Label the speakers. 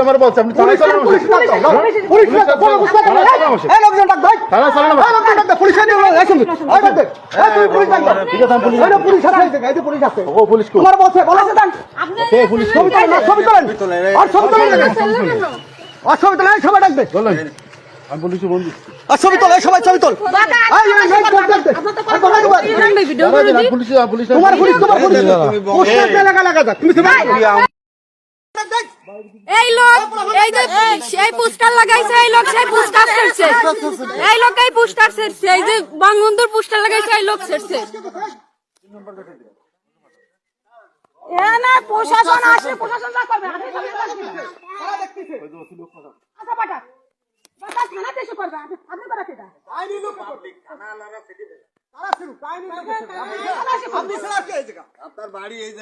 Speaker 1: আমার বলছে আপনি থানায় চলেন সবাই ডাকবে আমি পুলিশে বন্ধু ছবি তোল সবাই ছবি তোল
Speaker 2: এই লোক এই যে সেই পোস্টার লাগাইছে এই লোক সেই পোস্টার ছেড়ছে এই লোক এই পোস্টার ছেড়ছে এই যে বঙ্গবন্ধুর পোস্টার লাগাইছে এই লোক ছেড়ছে না প্রশাসন আসলে প্রশাসন যা করবে আচ্ছা পাঠা বাবা থানাতে এসে করবে আপনি করাতে দা আইনি লোক পাবলিক থানা আলাদা থেকে তারা শুরু কাহিনী আপনি ছাড়া কে এই জায়গা আপনার বাড়ি এই